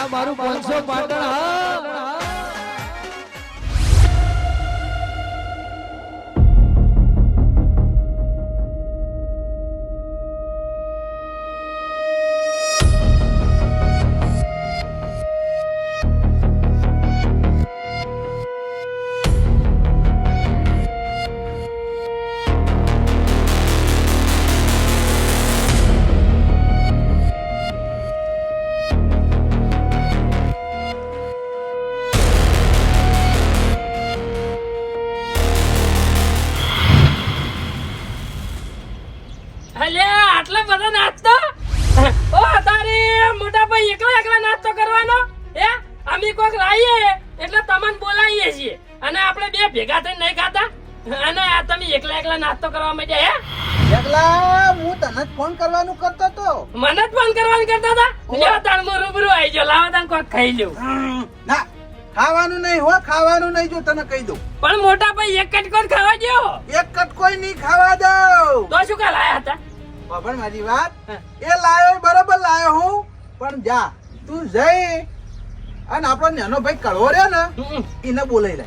આ મારું 500 પાટણ હા આટલા બધા નાસ્તો ઓ તારી મોટા ભાઈ એકલા નાસ્તો કરવાનો હે અમે કોક લાવીએ એટલે તમને બોલાવીએ છીએ અને આપણે બે ભેગા થઈને નહીં ખાતા અને આ તમે એકલા નાસ્તો કરવા માંડ્યા હે એકલા હું તને ફોન કરવાનું કરતો તો મને જ ફોન કરવાનું કરતા હતા લ્યો તાણ મો રૂબરૂ આવી ગયો લાવો તાણ કોક ખાઈ લઉં ના ખાવાનું નહીં હો ખાવાનું નહીં જો તને કહી દઉં પણ મોટા ભાઈ એક કટકો જ ખાવા દો એક કટકોય નહીં ખાવા દઉં તો શું કા લાયા હતા બાબા મારી વાત એ લાયો બરોબર લાયો હું પણ જા તું જઈ અને આપણો નાનો ભાઈ કળવો રહ્યો ને એને બોલાઈ લે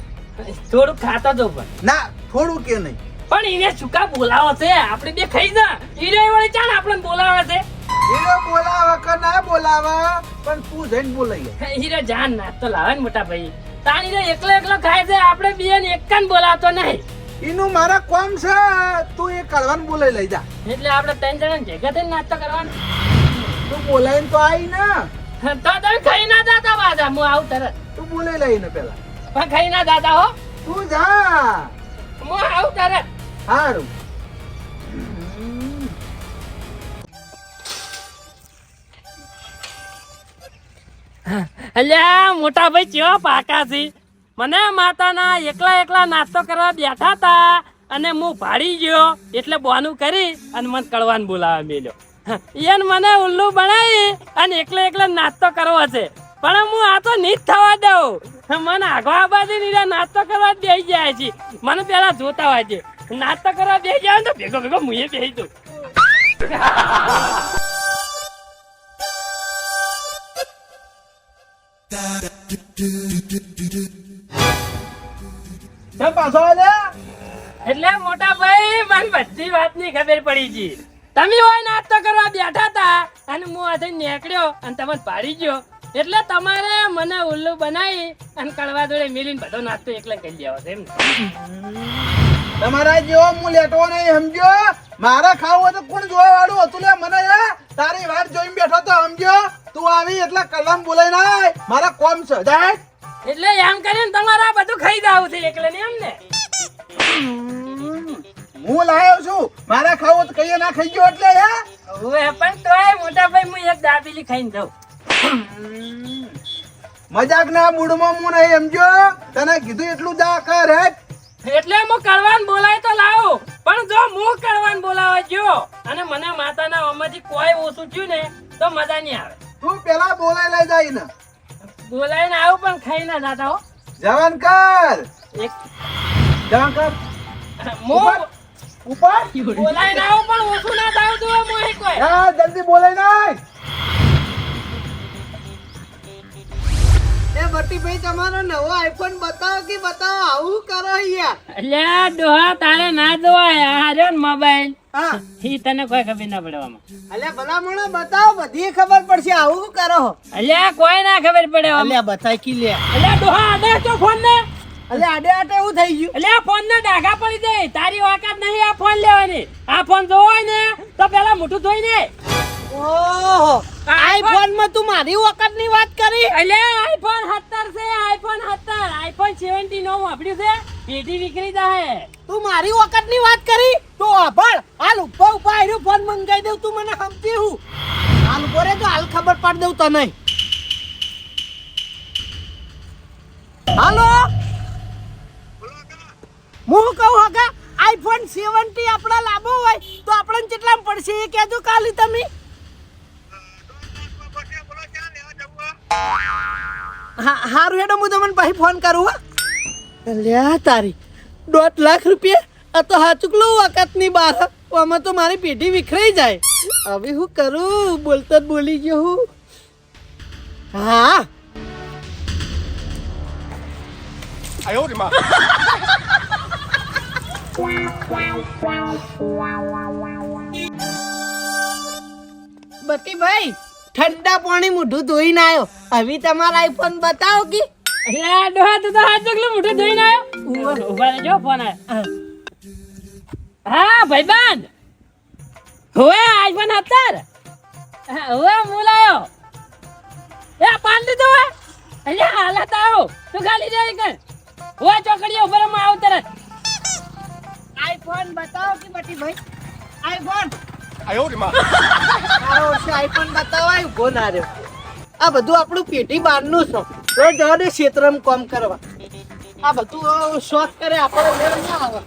થોડું ખાતા જો પણ ના થોડું કે નહીં પણ એને સુકા બોલાવો છે આપણે બે ખાઈ જા ઈરે વળી ચાલ આપણને બોલાવે છે હીરો બોલાવા કે ના બોલાવા પણ તું જઈને બોલાઈ લે હીરો જાન નાસ્તો લાવે ને મોટા ભાઈ તાણી એકલો ખાય છે આપણે બે ને એકન બોલાવતો નહીં એનું મારા કોમ છે તું એ કળવાન બોલાઈ લઈ જા એટલે આપણે ત્રણ જણા ભેગા થઈને નાસ્તો કરવાનો તું બોલાઈને તો આવી ને તો તમે ખાઈ ના દાદા બાજા હું આવું તરત તું બોલાઈ લઈને પેલા પણ ખાઈ ના દાદા હો તું જા હું આવું તરત સારું અલ્યા મોટા ભાઈ ચેવા પાકા છે મને માતાના એકલા નાસ્તો કરવા બેઠા તા અને હું ભાડી ગયો એટલે બોનું કરી અને મને કળવાન બોલાવા મેલ્યો એને મને ઉલ્લુ બનાવી અને એકલા નાસ્તો કરવો છે પણ હું આ તો નહીં થવા દઉં મને આગવા બાજુ નીરા નાસ્તો કરવા બેસી જાય છે મને પેલા જોતા હોય છે નાસ્તો કરવા બેસી જાય ને તો ભેગો મુએ બેસી દઉં પાછો એટલે મોટા ભાઈ મને બધી વાતની ખબર પડી છે તમે હોય નાસ્તો કરવા બેઠા તા અને હું આજે નીકળ્યો અને તમને પાડી ગયો એટલે તમારે મને ઉલ્લુ બનાવી અને કડવા જોડે મિલીને બધો નાસ્તો એકલા કરી દેવો છે એમ તમારા જેવો હું લેટવો નહીં સમજો મારા ખાવું તો કોણ જોવા વાળું હતું લે મને તારી વાત જોઈને બેઠો તો સમજો તું આવી એટલે કલમ બોલાઈ ના મારા કોમ છે જાય એટલે એમ કરીને તમારે આ બધું ખાઈ જાવું છે એકલે ને એમ ને હું લાયો છું મારા ખાવું તો કઈ ના ખાઈ ગયો એટલે હવે પણ તોય મોટા ભાઈ હું એક દાબેલી ખાઈને જાઉં મજાક ના મૂડમાં હું નહીં સમજો તને કીધું એટલું જા કર એટલે હું કળવાન બોલાય તો લાવું પણ જો હું કળવાન બોલાવા ગયો અને મને માતાના અમ્માથી કોઈ ઓછું થયું ને તો મજા નહીં આવે તું પેલા બોલાઈ લઈ જાય ને બોલાઈને આવું પણ ખાઈ ના દાદા હો જવાન કર એક જવાન કર હું ઉપર બોલાઈને આવું પણ ઓછું ના થાવ તો મોહે કોઈ હા જલ્દી બોલાઈ નાય એ બટી ભાઈ તમારો નવો આઈફોન બતાવો કે બતાવો આવું કરો અહીંયા અલ્યા ડોહા તારે ના જોવાય આ રહ્યો ને મોબાઈલ હા ઈ તને કોઈ ખબર ના પડવામાં અલ્યા ભલામણો બતાવો બધી ખબર પડશે આવું કરો અલ્યા કોઈ ના ખબર પડે અલ્યા બતાય કી લે અલ્યા ડોહા આડે તો ફોન ને અલ્યા આડે આડે એવું થઈ ગયું અલ્યા ફોન ને ડાઘા પડી જાય તારી વાકાત નહીં આ ફોન લેવાની આ ફોન જોવો હોય ને તો પેલા મોઢું ધોઈ ને ઓહો આઈફોન માં તું મારી વખત ની વાત કરી અલ્યા આઈફોન 17 છે આઈફોન 17 આઈફોન 17 નો વાપર્યું છે પેટી વિકરી જાય તું મારી વખત ની વાત કરી તો અભળ હાલ ઉભા ઉભા આયરો ફોન મંગાઈ દઉં તું મને સમજી હું હાલ ઉભો રે તો હાલ ખબર પાડ દઉં તને હાલો હું કહું હગા આઈફોન 70 આપડા લાવવો હોય તો આપણને કેટલા પડશે એ કહેજો કાલે તમે હારું હેડો હું તમને પછી ફોન કરું હા લ્યા તારી 1.5 લાખ રૂપિયા આ તો હાચુકલો વખત ની બાર આમાં તો મારી પેઢી વિખરાઈ જાય હવે હું કરું બોલતો જ બોલી ગયો હું હા બટીભાઈ ઠંડા પાણી મોઢું ધોઈને આવ્યો હવે તમારા આઈફોન બતાવો કે અલ્યા ડોહા તું તો હાથ ચકલું મોઢું ધોઈને આવ્યો ઉભા રહેજો ફોન આવ્યો હા ભાઈબંધ હોવે આઈફોન 17 હોવે હું લાયો એ પાન દીધો હે અલ્યા હાલત આવો તું ગાલી દે કે હોવે ચોકડીએ ઉપર માં આવ તરત આઈફોન બતાવો કે બટીભાઈ આઈફોન મારો ઓછો આઈફોન બતાવાય ઉભો ના રહ્યો આ બધું આપણું પેટી બહારનું છે તો જવા દે ક્ષેત્રમાં કામ કરવા આ બધું શોખ કરે આપણે લેવા ના આવે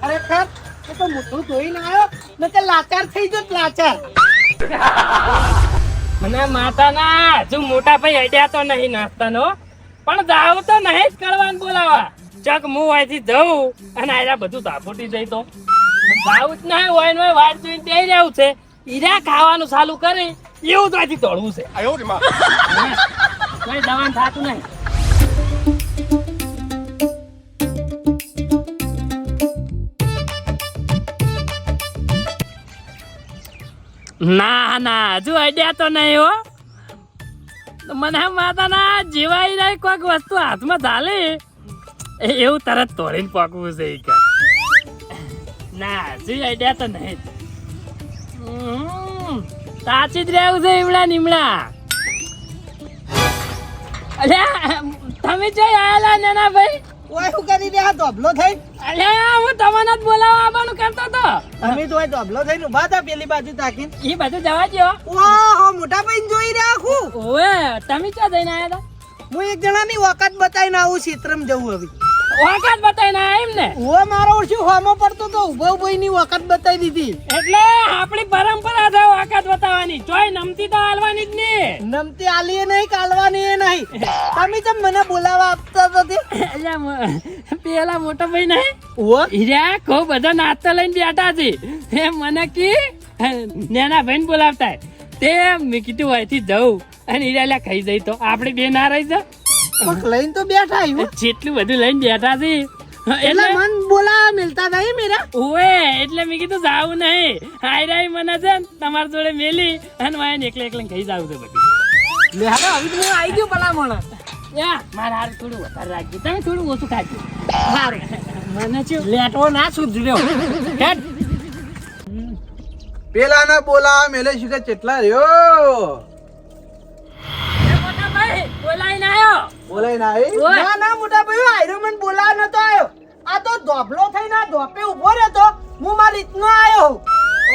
ખરેખર એ તો મોઢું ધોઈને આવ્યો ને તે લાચાર થઈ જત લાચાર મને માતાના હજુ મોટા ભાઈ અડ્યા તો નહીં નાસ્તાનો પણ જાવ તો નહીં જ કરવાનું બોલાવા ચક હું અહીંથી જઉં અને આયરા બધું ધાપોટી જઈ તો જાવ જ નહીં હોય ને વાટ જોઈને તે રહેવું છે ઈરા ખાવાનું ચાલુ કરે એવું તો અહીંથી દોડવું છે કોઈ દવાનું થતું નહીં ના ના હજુ અડ્યા તો નહીં હો મને માતાના જીવાઈ રહી કોઈક વસ્તુ હાથમાં ચાલે એવું તરત તોડીને પાકવું છે ઈ કે ના હજુ અડ્યા તો નહીં સાચી જ રહેવું છે ઈમડા નીમડા અલ્યા તમે જઈ આયેલા નાના ભાઈ ઓય શું કરી રહ્યા ધોબલો થઈ અલ્યા હું તમને જ બોલાવવા આવવાનું કરતો તો અમે તો ધોબલો થઈને ઉભા હતા પેલી બાજુ તાકીને ઈ બધું જવા દો ઓહો મોટા ભાઈ જોઈ રહ્યા છું ઓએ તમે ક્યાં જઈને આયા હતા હું એક જણાની વખત બતાવીને આવું ક્ષેત્રમાં જવું હવે વખત બતાવીને આયા એમ ને ઓ મારો ઓછું હોમો પડતો તો ઉભો ઉભોની વખત બતાવી દીધી એટલે આપણી પરંપરા છે વખત બતાવવાની જોઈ નમતી તો હાલવાની જ નહીં નમતી આલીએ નહીં કાલવાની એ નહીં તમે જેમ મને બોલાવા આપતા હતા તે પેલા મોટો ભાઈ નહીં ઓ હીરા ખૂબ બધો નાસ્તો લઈને બેઠા છે એ મને કી નાના ભાઈને બોલાવતા તે મેં કીધું અહીંથી જવું અને હીરા ખાઈ જઈ તો આપણે બે ના રહી જા લઈને તો બેઠા આવ્યો જેટલું બધું લઈને બેઠા છે એટલે મન બોલાવા મિલતા નહીં મેરા ઓએ એટલે મેં કીધું જાવું નહીં હાયરાઈ મને છે ને તમારી જોડે મેલી અને વાયને એકલે એકલે ખાઈ જાવું છે બધું લે હવે હું આવી ગયો ભલામણ યા મારા હાર થોડું વધારે રાખજો તમે થોડું ઓછું ખાજો સારું મને છે લેટવો ના સુધર્યો હેડ પેલાના બોલા મેલે શીખે કેટલા રહ્યો મોટા ભાઈ બોલાઈને આવ્યો બોલાય ના આવી ઓય. ના ના મોટા ભાઈ આયરો મને બોલાવા નતો આવ્યો આ તો ધોબલો થઈને આ ધોપે ઉભો રહેતો હું મારી રીતનો આવ્યો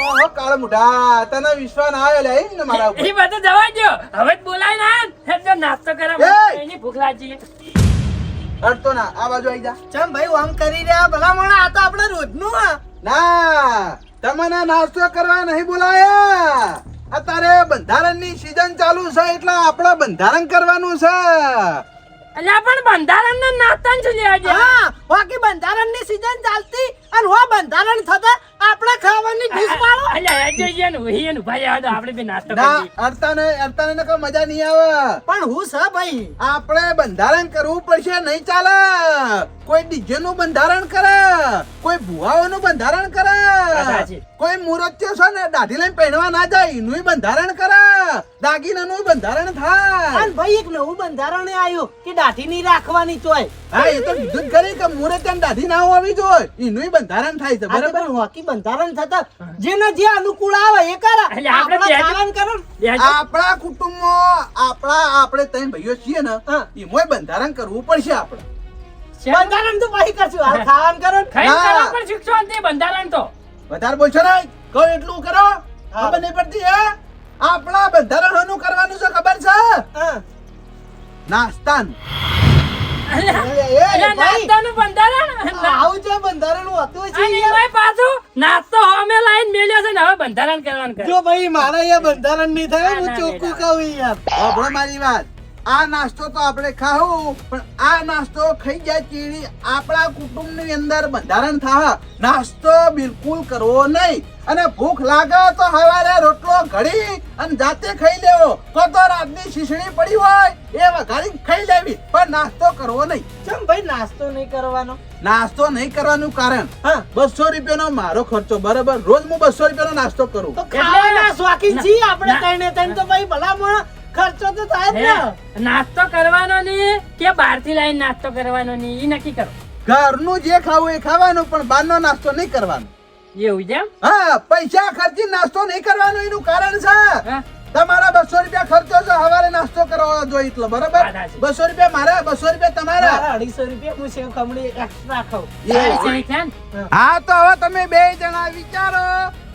ઓહો કાળ મુઢા તને વિશ્વાસ ના આવ્યો લે ને મારા ઉપર એ બધું જવા દો હવે જ બોલાઈને આવ્યો જો નાસ્તો કરે એ! એની ભૂખ લાગી અડતો ના આ બાજુ આવી જા ચમ ભાઈ આમ કરી રહ્યા ભલામણ આ તો આપણે રોજનું હા ના તમને નાસ્તો કરવા નહીં બોલાયા અત્યારે બંધારણની સીઝન ચાલુ છે એટલે આપણે બંધારણ કરવાનું છે અલ્યા પણ બંધારણ ને નાસ્તા જ લેવા દે હા બાકી બંધારણની સીઝન ચાલતી અને હો બંધારણ થતા આપણે ખાવાની ડીશ પાડો અલ્યા એ જોઈએ ને વહી ને ભાઈ આડો આપણે બે નાસ્તો ના કરી અડતાને ને કોઈ મજા નહીં આવે પણ હું છે ભાઈ આપણે બંધારણ કરવું પડશે નહીં ચાલે કોઈ ડીજે નું બંધારણ કરે કોઈ ભુવાઓનું બંધારણ કરે સાચી. કોઈ મૂર્તિઓ છે ને દાઢી લઈને પહેરવા ના જાય એનું બંધારણ કરે દાગીનાનું બંધારણ થાય અને ભાઈ એક નવું બંધારણ આવ્યું કે દાઢી નહીં રાખવાની તોય હા એ તો કીધું જ ખરી કે મૂર્તિ દાઢી ના હોવી જોઈએ એનું બંધારણ થાય છે બરાબર બરાબર હોકી બંધારણ થતા જેને જે અનુકૂળ આવે એ કરે એટલે આપણે આપણે બે- ખાવાનું કરો બેહજો. આપણા કુટુંબમાં આપણે ત્રણ ભાઈઓ છીએ ને હા. એમાંય બંધારણ કરવું પડશે આપણે બંધારણ તો પછી કરશું હાલ ખાવાનું કરો ખાઈ ના. કરવા પણ શિક્ષણ તે બંધારણ તો વધારે બોલશો ને કહો એટલું કરો હા. ખબર નહીં પડતી હે આપણા બંધારણ હોનું કરવાનું છે ખબર છે હા. નાસ્તાન અલ્યા, એ અલ્યા, ભાઈ નાસ્તાનું બંધારણ આવું છે બંધારણ હોતું છે અને એમાંય પાછું નાસ્તો અમે લાઈન મેલ્યો છે ને હવે બંધારણ કરવાનું કરે. જો ભાઈ મારા અહીંયા બંધારણ નહીં થાય હું ના, ચોખ્ખું બેટા. કહું યાર સાંભળો મારી વાત આ નાસ્તો તો આપણે ખાવું પણ આ નાસ્તો ખાઈ જાય ચીડી આપણા કુટુંબની અંદર બંધારણ થાય નાસ્તો બિલકુલ કરવો નહીં અને ભૂખ લાગે તો સવારે રોટલો ઘડી અને જાતે ખાઈ લેવો કો તો રાતની શીશડી પડી હોય એ વઘારીને ખાઈ લેવી, પણ નાસ્તો કરવો નહીં. ચમ ભાઈ નાસ્તો નહીં કરવાનો? નાસ્તો નહીં કરવાનું કારણ હા 200 રૂપિયાનો મારો ખર્ચો, બરાબર? રોજ હું 200 રૂપિયાનો નાસ્તો કરું. તો ખાવાના શોખીન છીએ આપણે તઈને તઈને તો ભાઈ ભલામણ ખર્ચો તો થાય જ ને. નાસ્તો કરવાનો નહીં કે બહારથી લાવીને નાસ્તો કરવાનો નહીં ઈ નક્કી કરો. ઘરનું જે ખાવું એ ખાવાનું, પણ બહારનો નાસ્તો નહીં કરવાનો. એવું છે એમ? હા, પૈસા ખર્ચી નાસ્તો નહીં કરવાનો એનું કારણ છે હા? તમારા 200 રૂપિયા ખર્ચો છે, સવારે નાસ્તો કરવા જોઈએ એટલો, બરાબર? વાત સાચી. 200 રૂપિયા મારા, 200 રૂપિયા તમારા. મારા 250 રૂપિયા હું સેવ ખમણી એક્સ્ટ્રા ખાઉં. તારી સહી છે ને? હા, તો હવે તમે બે જણા વિચારો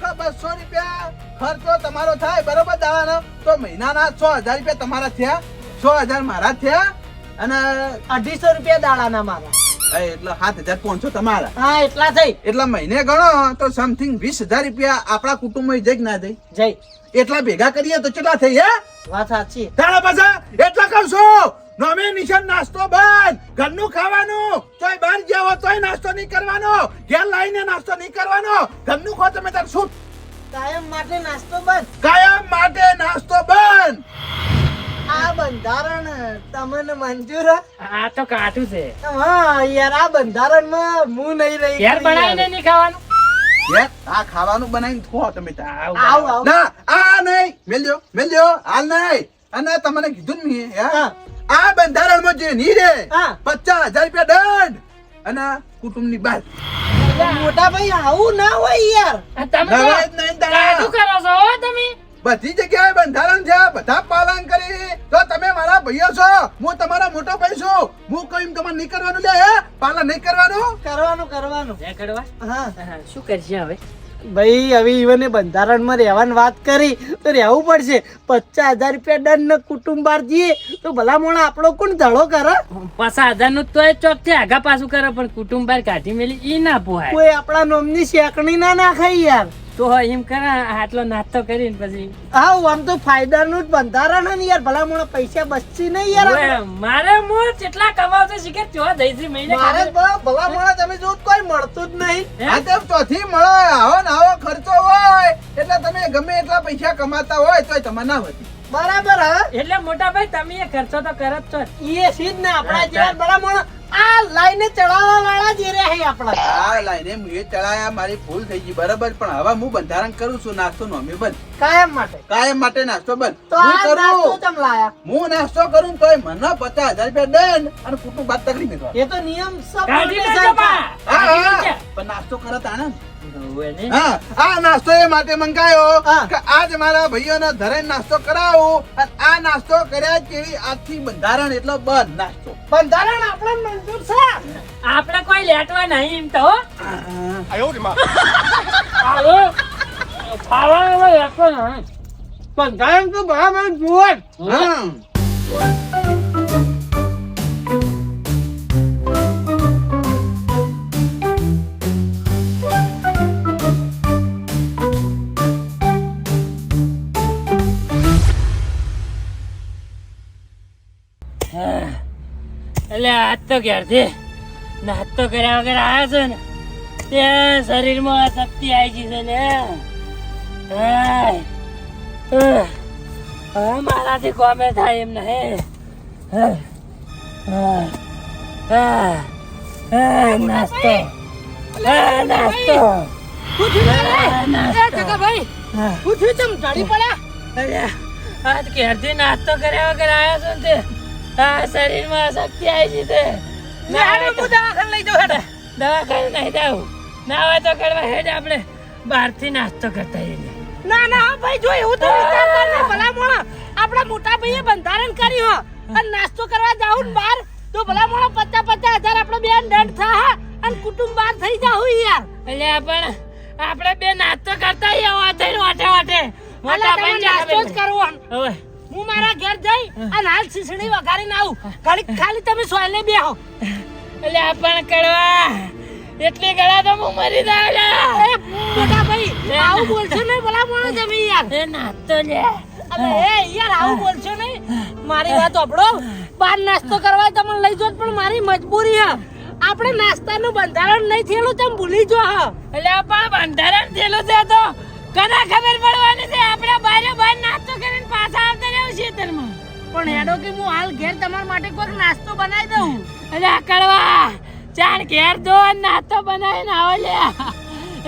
કે 200 રૂપિયા ખર્ચો તમારો થાય, બરોબર? દાવાનો તો મહિનાના 6000 રૂપિયા તમારા થયા, 6000 મારા થયા, અને 250 રૂપિયા દાડાના મારા. એટલે 7500 તમારા. હા એટલા થઈ એટલા મહિને ગણો તો સમથિંગ 20000 રૂપિયા આપણા કુટુંબમાં જઈ ના થઈ. જઈ એટલા ભેગા કરીએ તો કેટલા થઈ? હે, વાત સાચી. તારા પાછા એટલા કહું છું. નોમે નિશાન નાસ્તો બંધ, ઘરનું ખાવાનું. તોય બહાર ગયા હો તોય નાસ્તો નહીં કરવાનો, ઘેર લાવીને નાસ્તો નહીં કરવાનો. ઘરનું ખો તમે તાર શું? કાયમ માટે નાસ્તો બંધ. કાયમ માટે નાસ્તો બંધ. આ બંધારણ તમને મંજૂર હે? આ તો કાઠું છે. હા યાર આ બંધારણમાં હું નહીં રહી. ઘેર બનાવીને નહીં ખાવાનું. ઘેર આ ખાવાનું બનાવીને ખો તમે તાર. આવ આવ. ના, આ નહીં. મેલજો હાલ નહીં. અને તમને કીધું ને મેં, હે? હા. આ બંધારણમાં જે નહીં રે, હા. 50000 રૂપિયા દંડ અને કુટુંબની બહાર. મોટા ભાઈ આવું ના હોય યાર. આ તમે તો નવાય જ નહીં દાડા. કાઠું કરો છો હો તમે. બધી જગ્યાએ બંધારણ છે, બધા પાલન કરી. તો તમે મારા ભાઈઓ છો, હું તમારા મોટો ભાઈ છું. હું કહીમ તમારે નહીં કરવાનું લે, હે? પાલન નહીં કરવાનું. કરવાનું. જય કડવા. હા હા, શું કરશે હવે? ભાઈ હવે ઈવને બંધારણમાં રહેવાની વાત કરી તો રહેવું પડશે. 50000 રૂપિયા દંડ કુટુંબ બહાર જઈએ તો ભલા મોણા આપણો કોણ ધડો કરે? 5000 નું તો ચોક છે આગા પાછું કરે, પણ કુટુંબ બહાર કાઢી મેલી ઈ ના પોહાય. કોઈ આપણા નોમની શેકણી ના નાખાય યાર. તો એમ કરે આટલો નાસ્તો કરીને પછી હા આમ તો ફાયદાનું જ બંધારણ હે ને યાર. ભલા મોણા પૈસા બચશે નહીં યાર આપણે. ઓય, મારે હું કેટલા કમાવતો શીખે ચો દઈશી મહિને મારે જ ભલા મોણા તમે જો કોઈ મળતું જ નહીં. હે? આ તો ચોથી મળે, આવો ને આવો ખર્ચો હોય એટલે તમે ગમે એટલા પૈસા કમાતા હોય તોય તમારે ના વધી. બરાબર હા એટલે મોટા ભાઈ તમે એ ખર્ચો તો કરો જ છો જ. એ સીધ ને આપણા જેવા ભલા મોણા આ લાઈને ચડાવવા વાળા જ રહ્યા છે આપણા. આ લાઈને મુએ ચડાયા, મારી ભૂલ થઈ ગઈ, બરાબર? પણ હવે હું બંધારણ કરું છું, નાસ્તો નોમી બંધ. કાયમ માટે. કાયમ માટે નાસ્તો બંધ. તો હું આ નાસ્તો કરું, ચમ લાયા? હું નાસ્તો કરું તોય મને 50000 રૂપિયા દંડ અને કુટુંબ બાદ તકલીફ મેળવા. એ તો નિયમ સબ કાઢી માટે લેજો બા. સરકાર. હા, કાઢી હા. લેજો. પણ નાસ્તો કરત આનંદ. હોવે ને. હા, આ નાસ્તો એ માટે મંગાયો હા. કે આજ મારા ભાઈઓને ધરાઈને નાસ્તો કરાવું, અને આ નાસ્તો કર્યા જેવી આજથી બંધારણ એટલો બંધ નાસ્તો. બંધારણ આપણે મંજૂર છે. આપણે કોઈ લેટવા નહીં એમ તો હો. આવો. ખાવાનું લેટવો નહીં. બંધારણ તો બરાબર જુઓ જ. હા. એટલે આજ તો ઘેરથી નાસ્તો કર્યા વગર આવ્યા છે ને તે શરીરમાં શક્તિ આવી ગઈ છે ને. હાય. હવે મારાથી કોમે થાય એમ નહીં. નાસ્તો નાસ્તો ભાઈ હું થયું ચમ ઢળી પડ્યા? અરે આજ ઘેરથી નાસ્તો કર્યા વગર આવ્યા છો ને તે આ શરીરમાં શક્તિ આવી ગઈ છે. દવાખાને લઈ જાઉં હેડે. દવાખાને નહીં જાવું. ના હોય તો કરવા હેડ આપણે બહારથી નાસ્તો કરતા રહીએ. ના ના હા ભાઈ જો એવું તો વિચારતા ને ભલા મોણા આપણા મોટા ભાઈએ બંધારણ કર્યું હો અને નાસ્તો કરવા જાઉં ને બહાર તો ભલા મોણા 50,000 આપણે બેન દંડ થા અને કુટુંબ બહાર થઈ જાવ યાર. એટલે પણ આપણે બે નાસ્તો કરતા આવીએ વાટે વાટે. મોટા તમે ભાઈને નાસ્તો જ કરવો. હવે હું મારા ઘેર જઈ અને હાલ ખીચડી વઘારીને આવું. ખાલી તમે સોયલે બેહો. એટલે આપણ કરવા એટલી ગળા તો હું મરી જાવ. એ મોટા ભાઈ આવું બોલશો નહીં ભલા મોણા તમે યાર. એ નાસ્તો લે. અબે એ યાર આવું બોલશો નહીં. મારી વાત સાંભળો. બહાર નાસ્તો કરવા તમને લઈ જો પણ મારી મજબૂરી હે. આપણે નાસ્તાનું બંધારણ નહીં થયેલું તમે ભૂલી જો હ. એટલે પણ બંધારણ થયેલું છે તો કદા ખબર પડવાની છે. આપણે બહાર નાસ્તો કરીને પાછા આવતા રહેવું ખેતરમાં. પણ હેડો કે હું હાલ ઘેર અલ્યા કડવા ચાર ઘેર જો નાસ્તો બનાવીને આવો લે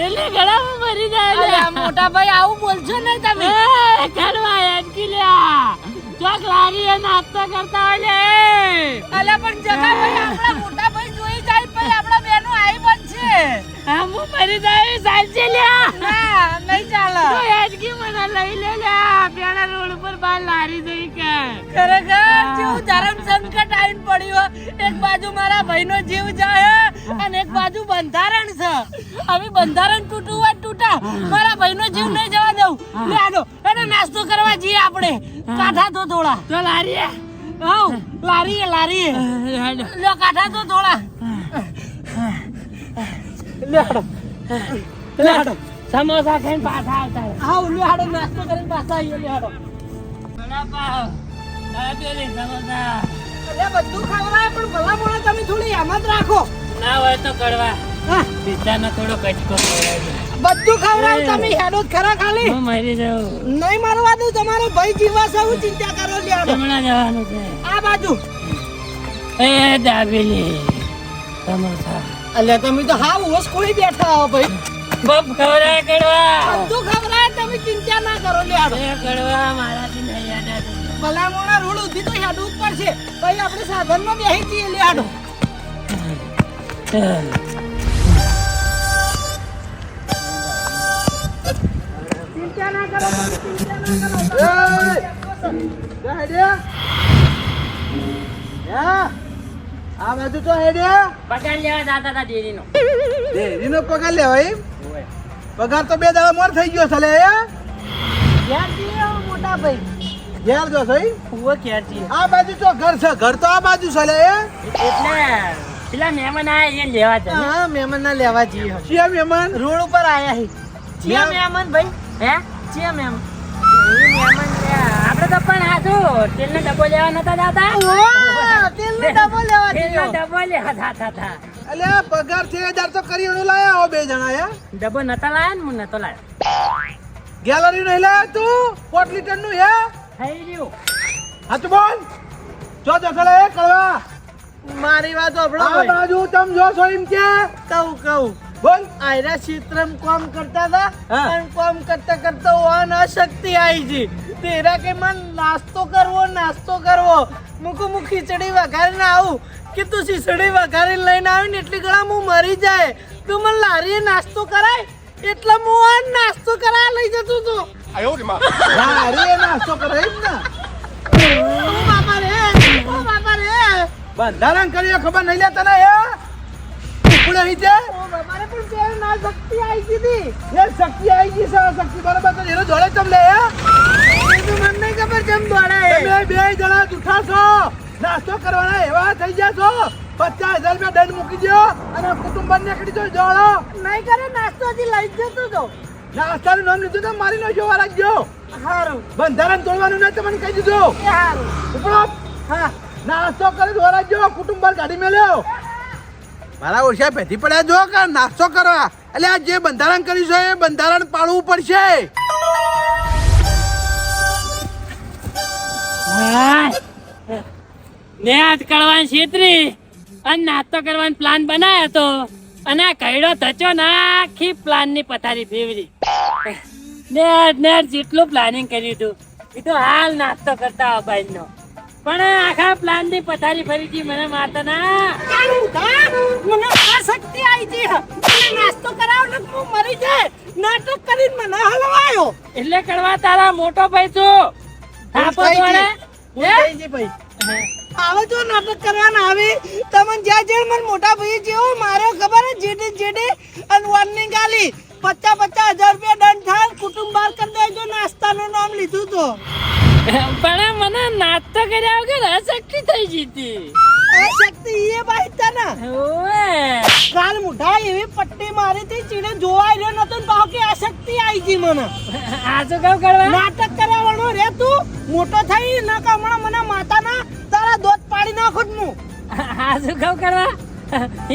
એટલે ગળામાં મરી જાય અલ્યા મોટા ભાઈ આવું બોલશો નહીં તમે. કડવા યાદકી લ્યા ચોક લારીએ નાસ્તો કરતા હોય લે અલ્યા પણ જગા ભાઈ આપણા મોટા ભાઈ જોઈ જાય પછી આપણા બેનો આઈ બનશે. હા હું મરી જાય ચાલશે લ્યા ના નહીં ચાલે. તો યાદકી મને લઈ લે લ્યા પેલા રોડ ઉપર બાર લારી જઈ કે ખરેખર જેવું ધર્મ સંકટ આવીને પડ્યું. એક બાજુ મારા ભાઈનો જીવ જાય અને એક બાજુ બંધારણ છે. હવે બંધારણ તૂટવું હોય તૂટા, મારા ભાઈનો જીવ નહીં જવા દઉં. લે આનો એને નાસ્તો કરવા જઈએ આપણે. કાઠા તો થોડા તો લારીએ આવ લારીએ લ્યો કાઠા તો થોડા લેડો સમોસા ખાઈને પાછા આવતા રહે. આવ લેડો નાસ્તો કરીને પાછા આવીએ લેડો. વડાપાવ, દાબેલી, સમોસા. એટલે બધું ખવડાવે પણ ભલા મોણા તમે થોડી હિંમત રાખો. ના હોય તો કડવા હા, પિસ્તાનો થોડો કચકો ખવડાવજો. બધું ખવડાવે તમે હેડો જ ખરા ખાલી. હું મરી જાઉં. નહીં મારવા દઉં. તમારો ભાઈ જીવા છે હું ચિંતા કરો લેડો. હમણાં જવાનું છે. આ બાજુ એ દાબેલી, સમોસા. અલ્યા તમે તો હાવ હોશ કોઈ બેઠા હો ભાઈ. બપ ખવડાય કડવા. બધું ખવડાવે તમે ચિંતા ના કરો લેડો. એ કડવા મારાથી નહીં યાદ આવતું. ભલા મોણા રોડ ઉધી તો હેડવું જ પડશે. ભાઈ આપણે સાધનમાં બેસી જઈએ લેડો. ચિંતા ના કરો આ બાજુ તો હેડ્યા પગાર લેવા જાતા હતા ડેરીનો. ડેરીનો પગાર લેવાય એમ? પગાર તો 2 દાડા મોર થઈ ગયો છે લે. ઘેર જઈએ મોટા ભાઈ. ઘેર જો થઈ હુઓ ઘેર જઈએ. આ બાજુ તો ઘર છે. ઘર તો આ બાજુ છે લે. એટલે પેલા મહેમાન આયા એને લેવા જાય. હા મહેમાન ના લેવા જઈએ. શિયા મહેમાન રોડ ઉપર આયા હી. ચિયા મહેમાન ભાઈ? હે ચિયા મહેમાન? એ મહેમાન આપણે તો પણ હાથું તેલનો ડબ્બો લેવા નતા જાતા. ઓહ, તેલનો ડબ્બો લેવા તેલનો જઈએ. ડબ્બો લેવા જાતા હતા. અલે પગાર 6000 તો કરિયાણું લાયા હો 2 જણા યા. ડબ્બો નતા લાયા ને હું નતો લાયો. ગેલેરી નહીં લાયા તું 4 લીટર નું હે? થઈ રહ્યું. હા તું બોલ. જો ચલે કળવા. મારી વાત સાંભળો આ ભાઈ. બાજુ તમ જો છો એમ કે કહું બોલ. આયરા ક્ષેત્રમ કામ કરતા હતા હા. અને કામ કરતા કરતા ઓન અશક્તિ આવી ગઈ. તેરા કે મન નાસ્તો કરવો મુકુ ખીચડી વઘારીને આવું કે તું ખીચડી વઘારીને લઈને આવી ને એટલી ઘણા હું મરી જાય. તું મને લારીએ નાસ્તો કરાય એટલે હું આ નાસ્તો કરાય લઈ જતો તો. લારીએ નાસ્તો કરે એમ ને. ઓ બાપા રે. બંધારણ કર્યો ખબર નહીં લે તને હે? ઉપડે અહીં છે ઓ બાપા રે પણ તે ના શક્તિ આવી ગઈ હતી. એ શક્તિ આવી ગઈ છે. શક્તિ બરાબર તો એનો જોડે ચમ લે હે? એ તો મને નહીં ખબર કેમ દોડાય. તમે 2 જણા જૂઠા છો. નાસ્તો કરવાના એવા થઈ ગયા છો. 50,000 રૂપિયા દંડ મૂકી દો અને કુટુંબ નીકળી જો જોડો. નહીં કરે નાસ્તો હજી લઈ જ જતો તો. નાસ્તાનું નામ લીધું તો મારી નો જોવા રાખજો. હારું બંધારણ તોડવાનું નહીં તમને કહી દીધું. એ હારું. ઉપડો. હા નાસ્તો કરી જોવા રાખજો. કુટુંબ બહાર ગાડી મેલ્યો. મારા ઓછા પેથી પડ્યા જો કે નાસ્તો કરવા. એટલે આ જે બંધારણ કર્યું છે એ બંધારણ પાળવું પડશે. ને આજ કડવાની છેતરી અને નાસ્તો કરવાનો પ્લાન બનાવ્યો હતો અને આ કઈડો થચો નાખી પ્લાન ની પથારી ફેરવી. ને જેટલું પ્લાનિંગ કર્યું હતું એ તો હાલ નાસ્તો કરતા ભાઈ નો પણ આખા પ્લાન ની પથારી ફરી હતી મને મારતા ના. મને આ શક્તિ આવી ગઈ. મને નાસ્તો કરાવ ને હું મરી જાય. નાટક કરીને મને હલવાયો. એટલે કડવા તારા મોટો ભાઈ છું. થાપો જોડે આવે જો નાટક કરવાના આવે તમને જ્યાં જ્યાં મને મોટા ભાઈ જેવો માર્યો ખબર હે જેડે અને વોર્નિંગ આલી 50,000 રૂપિયા દંડ થાય કુટુંબ બહાર કરી દેજો નાસ્તાનું નામ લીધું તો. પણ મને નાસ્તો કર્યા વગર અશક્તિ થઈ જતી. આ શક્તિ એ બાઈ તને ઓએ કાલ મુઠા એવી પટ્ટી મારી હતી ચીડે જોવા આવ્યો નતો ને કહો કે આ શક્તિ આવી ગઈ મને. આ શું કામ કરવા નાટક કરાવવાનો રે તું મોટો થઈ ન કમણા મને માતાના તારા દોત પાડી નાખું હું. આ શું કામ કરવા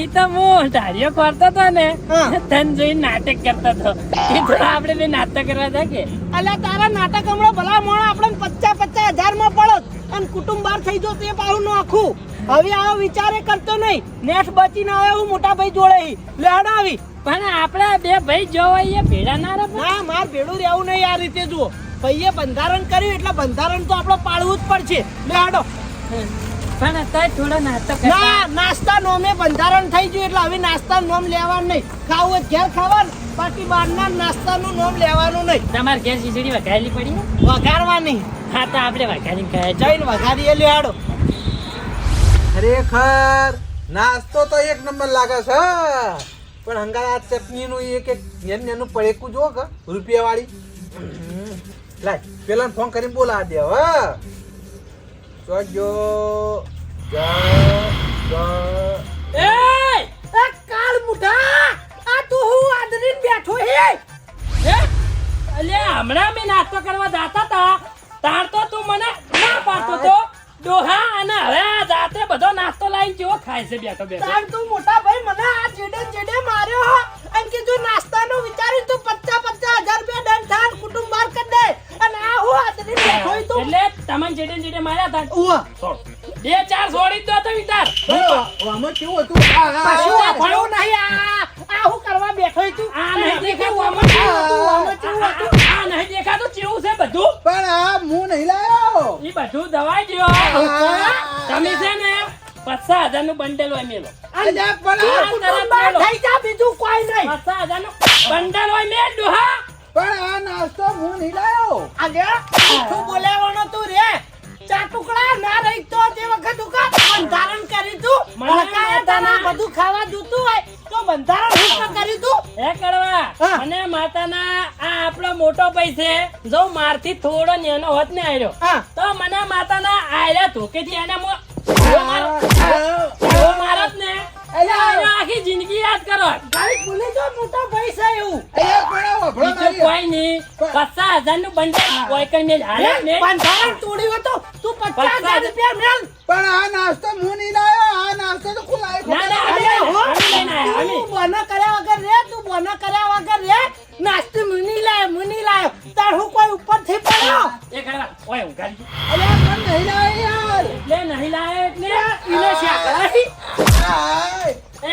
ઈ તો હું ધાર્યો કરતો તો ને હા. તન જોઈને નાટક કરતો તો ઈ તો આપણે બે નાટક કરવા જાકે. અલ્યા તારા નાટક હમણાં ભલા મોણા આપણે 50,000 માં પડત અને કુટુંબ બહાર થઈ જો તે પાડું નો આખું. હવે આવો વિચારે કરતો નહીં. નેટ બચીને આવે હું મોટા ભાઈ જોડે ઈ. લેડ આવી. પણ આપણે બે ભાઈ જોવાઈએ ભેડા ના રહે ના માર ભેડું રહેવું નહીં આ રીતે જુઓ. ભાઈએ બંધારણ કર્યું એટલે બંધારણ તો આપણે પાળવું જ પડશે. લેડો. પણ અત્યારે થોડો નાસ્તો ના નાસ્તા નોમે બંધારણ થઈ ગયું એટલે હવે નાસ્તા નોમ લેવાનું નહીં. ખાવું હોય ઘેર ખાવાનું, બાકી બહારના નાસ્તાનું નોમ લેવાનું નહીં. તમારે ઘેર ખીચડી વઘારેલી પડી છે? વઘારવાની. હા તો આપણે વઘારીને ખાય જઈને વઘારીએ લેડો. ખરેખર નાસ્તો તો એક નંબર લાગે છે, પણ હંગાર આ ચટણીનું એક નેનું પડેકું જો કે રૂપિયા વાળી લાય પેલા ફોન કરીને બોલા દે હવે જોજો એ કાળ મુઢા, આ તું હું આદરીને બેઠો હે? અલ્યા હમણાં મેં નાસ્તો કરવા જાતા તા તાર તો તું મને ના પાડતો તો ડોહા, અને હવે આ જાતે બધો નાસ્તો લાવીને કેવો ખાય છે બેઠો બેઠો. તાર તું મોટા ભાઈ મને આ જેડે માર્યો હો અને કીધું નાસ્તાનું વિચારી તું 50,000 રૂપિયા દંડ થાન કુટુંબ બહાર કરી દે, અને આ હું આદરીને બેઠો હી તું. એટલે તમને જેડે માર્યા તા ઉવા બે ચાર છોડી જ દો તો વિચાર. આમાં કેવું હતું કશું આ ભણ્યું નહીં. આ હું કરવા બેઠો હી તું? આ નહીં દેખાતું આમાં કેવું હતું, આમાં કેવું હતું? આ નહીં દેખાતું કેવું છે બધું? પણ આ હું નહીં લાયો. ઈ બધું દવાઈ દ્યો. તમે છે ને 50,000 નું બંડલ હોય મેલો. અલ્યા પણ તું કુટુંબ બહાર થઈ જા, બીજું કોઈ નહીં. 50,000 નું બંડલ હોય મેલ ડોહા. પણ આ નાસ્તો હું નહીં લાયો. આજે તું બોલાવવાનો તું રે ચા ટુકડા ના રહી તો તે વખત ઉકા બંધારણ કરી તું. મને હકાયા તને બધું ખાવા જોતું હોય તો બંધારણ હું પણ કરી તું. હે કડવા હા. મને માતાના આ આપણો મોટો ભાઈ છે જો મારથી થોડો નેનો હોત ને આયરો હા. તો મને માતાના આયરા ધોકેથી એને મારત ને આયરો આખી જિંદગી યાદ કરો. ગાડી ભૂલી જો મોટા ભાઈ છે એવું. અલ્યા પણ આ વભળો બીજું નહીં. કોઈ નહીં 50,000 નું બંડલ કોઈ કઈ મેલ હાલે જ નહીં. બંધારણ તોડ્યું હતું તું 50,000 રૂપિયા મેલ. પણ આ નાસ્તો હું નહીં લાયો. આ નાસ્તો તો ખુલ્લા ના ના અરે અમે હો, લઈને આયા, અમે. તું બોના કર્યા વગર રે, તું બોના કર્યા વગર રે. નાસ્તો મુની લાયો તાર હું કોઈ ઉપરથી પડ્યો. એ કડવા ઓય ઊંઘાડી. અલ્યા પણ નહીં લાયો યાર. એટલે નહીં લાયો એટલે ઈને શાકરાહી. આય. એ,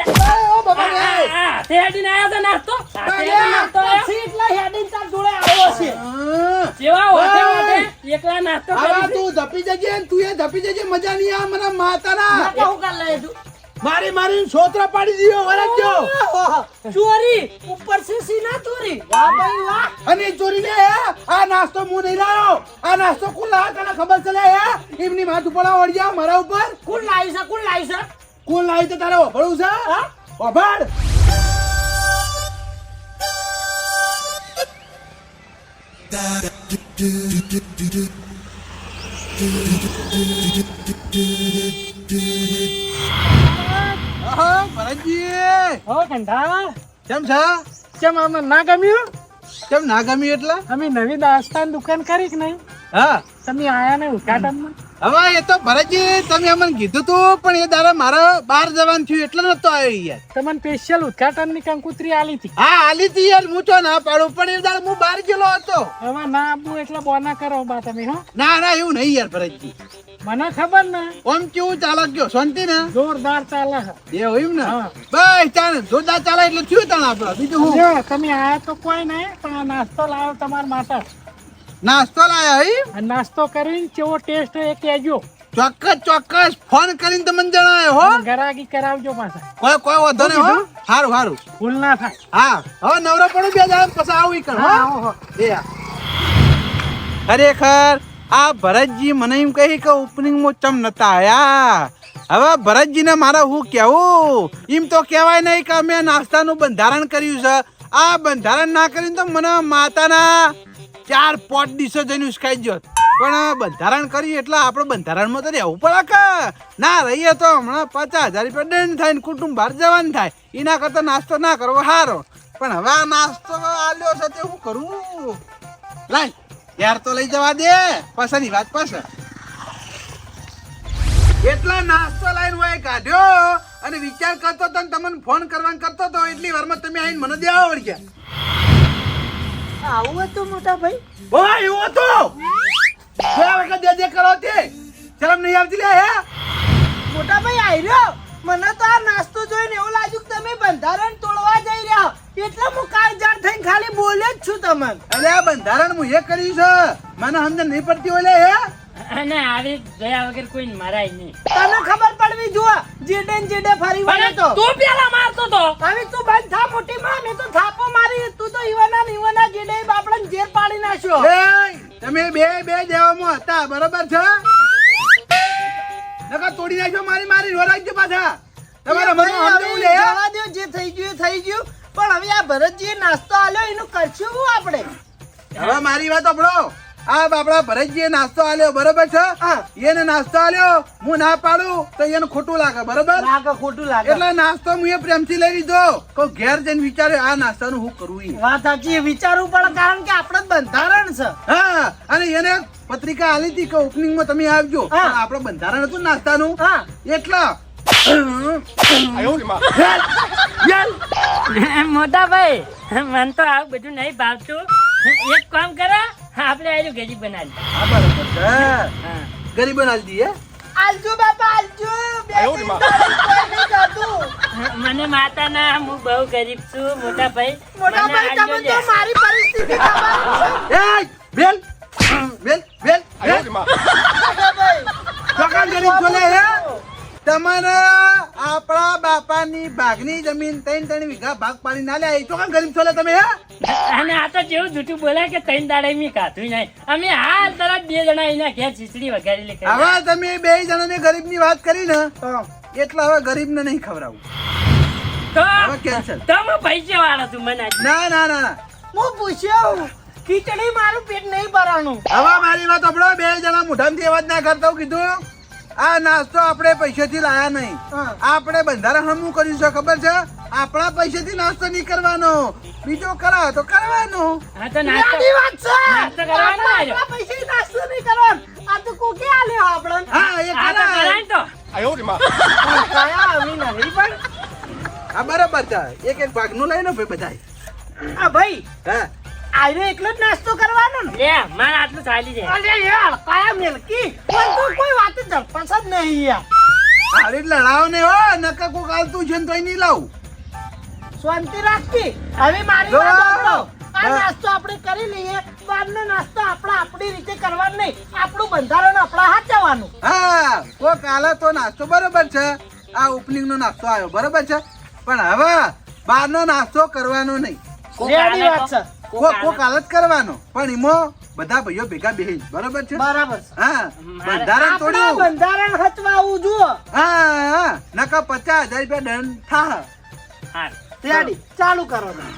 ઓ બાબા રે. તે હેડીને આયો તો નાસ્તો નાસ્તો આયો. પછી એટલા હેડીને તાર જોડે આવ્યો છે. હા. જેવા હોતે એકલા નાસ્તો હવે કરી તું ધપી જજે ને તું એ ધપી જજે. મજા નહીં આવે મને માતાના. ના કહું કર લે તું. મારી છોતરા પાડી દીધો વરજજો. ઓહો, ચોરી ઉપર થી સીના ચોરી. વાહ ભાઈ વાહ. અને ચોરી ને આ નાસ્તો હું નહીં લાયો. આ નાસ્તો કોણ લાયો તને ખબર છે લે હે? એમની માથ ઉપર વળ્યા મારા ઉપર. કોણ લાવી છે કોણ લાવી છે? કોણ લાવી તો તારે વભળું છે? હા? વભાડ. આહા, ભરતજી. હો કંઠા કેમ છે? કેમ અમને ના ગમ્યું? કેમ ના ગમ્યું એટલે? અમે નવી નાસ્તાની દુકાન કરી કે નહીં? હા તમે આયા ને ઉદ્ઘાટનમાં? હવે એ તો ભરતજી તમે અમને કીધું તું, પણ એ દાડા મારે બહાર જવાનું થયું એટલે નતો આવ્યો યાર. તમને સ્પેશિયલ ઉદ્ઘાટનની કંકુતરી આલી હતી. હા આલી તી યાર, હું તો ના પાડું, પણ એ દાડા હું બહાર ગયેલો હતો. હવે ના આપવું એટલે બોના કરો બા તમે હો. ના ના એવું નહીં યાર ભરતજી. મને ખબર ને ઓમ કેવું ચાલે ગયો શાંતિ ને? જોરદાર ચાલે છે. એવું એમ ને? હા. બસ ચાલે જોરદાર ચાલે એટલે થયું તાણ આપડે બીજું હું. જો તમે આયા તો કોઈ નહીં, પણ આ નાસ્તો લાવ્યો તમારા માટે. નાસ્તો લાયા હઈ? આ નાસ્તો કરીને કેવો ટેસ્ટ એ કહેજો. ચોક્કસ ફોન કરીને તમને જણાવ્યો હો. ગરાગી કરાવજો પાછા, કોઈ વાંધો નહીં હો. સારું સારું. ભૂલ ના થાય. હા હવે નવરો પડું બે દાડા પછી આવું ઈ કર હો. હા, હો. એ હા. ખરેખર આ ભરતજી મને એમ કહી કે ઓપનિંગમાં ચમ નતા આયા. હવે ભરતજીને મારે હું કેવું? એમ તો કહેવાય નહીં કે અમે નાસ્તાનું બંધારણ કર્યું છે. આ બંધારણ ના કર્યું તો મને માતાના 4 પોટ ડીશો જઈને ઉસકાઈ ગયો. પણ બંધારણ કર્યું એટલે આપણે બંધારણમાં તો રહેવું પડે કે ના રહીએ તો હમણાં 50,000 રૂપિયા દંડ થાય ને કુટુંબ બહાર જવાનું થાય. એના કરતા નાસ્તો ના કરવો સારો. પણ હવે આ નાસ્તો આલ્યો છે તે હું કરું? લાય યાર તો લઈ જવા દે, પાછળની વાત પાછળ. એટલા નાસ્તો લાઈન હોય કાઢ્યો અને વિચાર કરતો તો ને તમને ફોન કરવાનું કરતો તો એટલી વારમાં તમે આવીને મને દેવા વળગ્યા. આવું હતું મોટા ભાઈ? ઓય એવું હતું. બે વખત દે કરો તે શરમ નહીં આવતી લે હે? મોટા મોટાભાઈ આયરો મને તો આ નાસ્તો જોઈને એવું લાગ્યું કે તમે બંધારણ તોડવા જઈ રહ્યા એટલે હું કાળજાળ થઈને ખાલી બોલ્યો જ છું તમને. અરે આ બંધારણ હું એ કર્યું છે મને સમજ નહીં પડતી ઓલે હે અને આવી જોયા વગર કોઈ મરાય નહીં. તને ખબર પડવી જુઓ જીડે ને જીડે ફરી વળે તો તું પેલા મારતો તો. હવે તું બંધ થા મોટી માં મેં તો થાપો મારી તું તો ઈવાના જીડે બાપડાને ઝેર પાડી નાખ્યો. એ તમે બે દેવામાં હતા બરોબર છે નકા તોડી નાખ્યો મારી રોરાઈ પાછા તમારા મનમાં સમજાવું લે જવા દો જે થઈ ગયું એ થઈ ગયું પણ હવે આ ભરતજીએ નાસ્તો આલ્યો એનું કરશું શું આપણે? હવે મારી વાત સાંભળો આ બાપડા ભરતજીએ નાસ્તો આલ્યો બરોબર છે હા. એને નાસ્તો આલ્યો હું ના પાડું તો એને ખોટું લાગે બરોબર લાગે ખોટું લાગે એટલે નાસ્તો હું એ પ્રેમથી લઈ લીધો કોઈ ઘેર જઈને વિચાર્યો આ નાસ્તાનું હું કરવું ઈ. વાત સાચી વિચારવું પડે કારણ કે આપણે જ બંધારણ છે. હા અને એને પત્રિકા આલી હતી કે ઓપનિંગમાં તમે આવજો હા. પણ આપણે બંધારણ હતું ને નાસ્તાનું હા એટલા મોટા ભાઈ મને તો આવું બધું નહીં ભાવતું. એક કામ કરો આપણે આયુ ગરીબ બનાવી. હા, બરાબર છે. હા. ગરીબ બનાવી દઈએ આલજો બાપા આલજો બે ત્રણ કોઈ નહીં જાતું. મને માતા ના હું બહુ ગરીબ છું મોટા ભાઈ. મોટા મને ભાઈ આલજો તમે તો લે. મારી પરિસ્થિતિ ખબર છે. એ બેલ બેલ બેલ મોટા ભાઈ ચોકાન ગરીબ છો લે હે તમારે આપણા બાપાની ભાગની જમીન 3 વીઘા ભાગ પાડી ના લે ચોકાન ગરીબ છો લે તમે હે અને આ તો જેવું જૂઠું બોલાય કે ત્રણ દાડે મેં કાધું નહીં. અમે હાલ તરત 2 જણા એના ઘેર ખીચડી વઘારી લે. હવે તમે 2 જણાને ગરીબની વાત કરી ને એટલે હવે ગરીબને નહીં ખવડાવું તો હવે કેન્સલ તો હું પૈસા વાળો છું મને આજ. ના ના ના ના હું પૂછ્યો ખીચડી મારું પેટ નહીં ભરાનું. હવે મારી વાત સાંભળો 2 જણા મોઢામાંથી અવાજ ના કરતા હું કીધું આ નાસ્તો આપણે પૈસાથી લાયા નહીં હા. આપણે બંધારણ હમું કર્યું છે ખબર છે આપણા પૈસાથી નાસ્તો નહીં કરવાનો બીજો કરાવો તો કરવાનો હા તો નાસ્તો આની વાત છે. નાસ્તો કરવાનો આપણા આવ્યો. પૈસે નાસ્તો નહીં કરવાનો. આ તો કોકે આલ્યો આપણને. હા એ આ તો કરાય કરાય ને તો. કયા આવી નહીં પણ હા બરાબર છે એક ભાગનું લઈ લો ભાઈ બધાય આ ભાઈ હા આયરો એકલો જ નાસ્તો કરવાનો ને. લે મારે આટલું ચાલી જાય. અરે યાર કયા મેલકી કોઈ તો કોઈ વાત જ પસંદ નહીં યાર. હારી લડાવ ને હો નકા કોક આવતું છે ને તોય નહીં લાવું શાંતિ રાખતી હવે મારી જો. વાત સાંભળો. આ હા. નાસ્તો આપણે કરી લઈએ બહારનો નાસ્તો આપણી રીતે કરવાનો નહીં આપણું બંધારણ આપણા હાચવાનું. હા કોક આલે તો નાસ્તો બરોબર છે આ ઓપનિંગ નો નાસ્તો આવ્યો બરોબર છે પણ હવે બહારનો નાસ્તો કરવાનો નહીં કોક રેડી આલે વાત તો. છે. કોક હાલ જ કરવાનો પણ એમાં બધા ભાઈઓ ભેગા બેહી બરોબર છે બરાબર છે. હા મારે- બંધારણ આપણા તોડ્યું બંધારણ હચવાવું જુઓ. હા નકા 50,000 રૂપિયા દંડ થા હા. રેડી ચાલુ કરો તમે.